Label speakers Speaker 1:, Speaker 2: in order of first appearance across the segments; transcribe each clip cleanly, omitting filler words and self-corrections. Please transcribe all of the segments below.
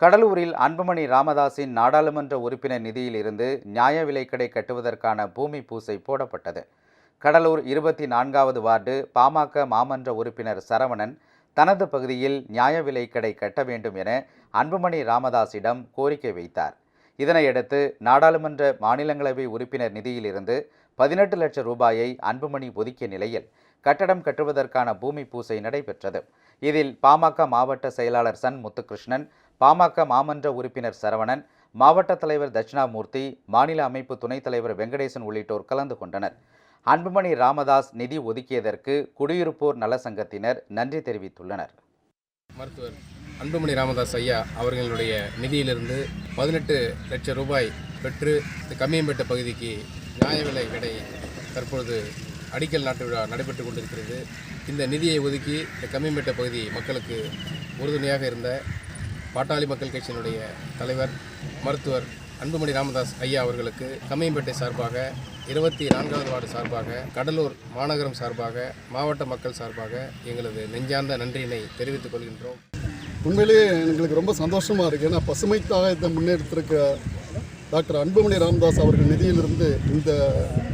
Speaker 1: கடலூரில் அன்புமணி ராமதாஸின் நாடாளுமன்ற உறுப்பினர் நிதியில் இருந்து நியாய விலைக்கடை கட்டுவதற்கான பூமி பூசை போடப்பட்டது. கடலூர் 24வது வார்டு பாமக மாமன்ற உறுப்பினர் சரவணன் தனது பகுதியில் நியாய விலைக்கடை கட்ட வேண்டும் என அன்புமணி ராமதாஸிடம் கோரிக்கை வைத்தார். இதனையடுத்து நாடாளுமன்ற மாநிலங்களவை உறுப்பினர் நிதியில் இருந்து 18 லட்சம் ரூபாயை அன்புமணி ஒதுக்கிய நிலையில் கட்டடம் கட்டுவதற்கான பூமி பூசை நடைபெற்றது. இதில் பாமக மாவட்ட செயலாளர் சன் முத்துகிருஷ்ணன், பாமக மாமன்ற உறுப்பினர் சரவணன், மாவட்ட தலைவர் தட்சிணாமூர்த்தி, மாநில அமைப்பு துணைத் தலைவர் வெங்கடேசன் உள்ளிட்டோர் கலந்து கொண்டனர். அன்புமணி ராமதாஸ் நிதி ஒதுக்கியதற்கு குடியிருப்போர் நல சங்கத்தினர் நன்றி தெரிவித்துள்ளனர்.
Speaker 2: மருத்துவர் அன்புமணி ராமதாஸ் ஐயா அவர்களுடைய நிதியிலிருந்து 18 லட்சம் ரூபாய் பெற்று கம்மியம்பேட்டை பகுதிக்கு நியாய விலை கடை தற்பொழுது அடிக்கல் நாட்டு விழா நடைபெற்று கொண்டிருக்கிறது. இந்த நிதியை ஒதுக்கி இந்த கம்மியம்பேட்டை பகுதி மக்களுக்கு உறுதுணையாக இருந்த பாட்டாளி மக்கள் கட்சியினுடைய தலைவர் மருத்துவர் அன்புமணி ராமதாஸ் ஐயா அவர்களுக்கு கம்மியம்பேட்டை சார்பாக, 24வது வார்டு சார்பாக, கடலூர் மாநகரம் சார்பாக, மாவட்ட மக்கள் சார்பாக எங்களது நெஞ்சார்ந்த நன்றியினை தெரிவித்துக் கொள்கின்றோம்.
Speaker 3: உண்மையிலேயே எங்களுக்கு ரொம்ப சந்தோஷமாக இருக்குது. ஏன்னா பசுமை தாயத்தை முன்னெடுத்திருக்க டாக்டர் அன்புமணி ராமதாஸ் அவர்கள் நிதியிலிருந்து இந்த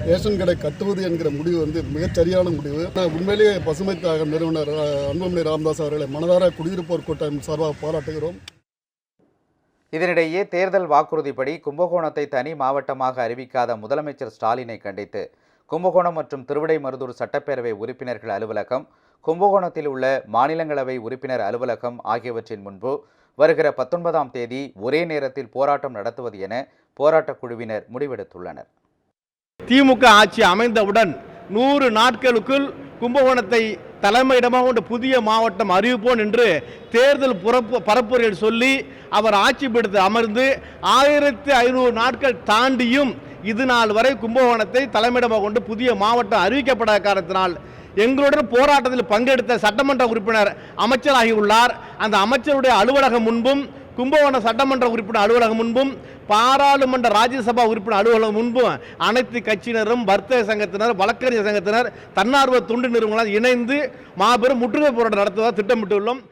Speaker 3: ரேஷன் கடை கட்டுவது என்கிற முடிவு மிகச்சரியான முடிவு. உண்மையிலேயே பசுமை தாயகம் நிறுவனர் அன்புமணி ராமதாஸ் அவர்களை மனதார குடியிருப்போர் கூட்டம் சார்பாக பாராட்டுகிறோம்.
Speaker 1: இதனிடையே தேர்தல் வாக்குறுதிப்படி கும்பகோணத்தை தனி மாவட்டமாக அறிவிக்காத முதலமைச்சர் ஸ்டாலினை கண்டித்து கும்பகோணம் மற்றும் திருவிடைமருதூர் சட்டப்பேரவை உறுப்பினர்கள் அலுவலகம், கும்பகோணத்தில் உள்ள மாநிலங்களவை உறுப்பினர் அலுவலகம் ஆகியவற்றின் முன்பு வருகிற 19ஆம் தேதி ஒரே நேரத்தில் போராட்டம் நடத்துவது என போராட்டக் குழுவினர் முடிவெடுத்துள்ளனர்.
Speaker 4: திமுக ஆட்சி அமைந்தவுடன் 100 நாட்களுக்குள் கும்பகோணத்தை தலைமையிடமாக கொண்ட புதிய மாவட்டம் அறிவிப்போம் என்று தேர்தல் பரப்புரையில் சொல்லி அவர் ஆட்சி பீடத்தில் அமர்ந்து 1500 நாட்கள் தாண்டியும் இது நாள் வரை கும்பகோணத்தை தலைமையிடமாக கொண்டு புதிய மாவட்டம் அறிவிக்கப்படாத காரணத்தினால் எங்களுடன் போராட்டத்தில் பங்கெடுத்த சட்டமன்ற உறுப்பினர் அமைச்சராகியுள்ளார். அந்த அமைச்சருடைய அலுவலகம் முன்பும், கும்பகோணம் சட்டமன்ற உறுப்பினர் அலுவலகம் முன்பும், பாராளுமன்ற ராஜ்யசபா உறுப்பினர் அலுவலகம் முன்பும் அனைத்து கட்சியினரும், வர்த்தக சங்கத்தினர், வழக்கறிஞர் சங்கத்தினர், தன்னார்வ தொண்டு நிறுவனங்களால் இணைந்து மாபெரும் முற்றுகை போராட்டம் நடத்துவதாக திட்டமிட்டுள்ளோம்.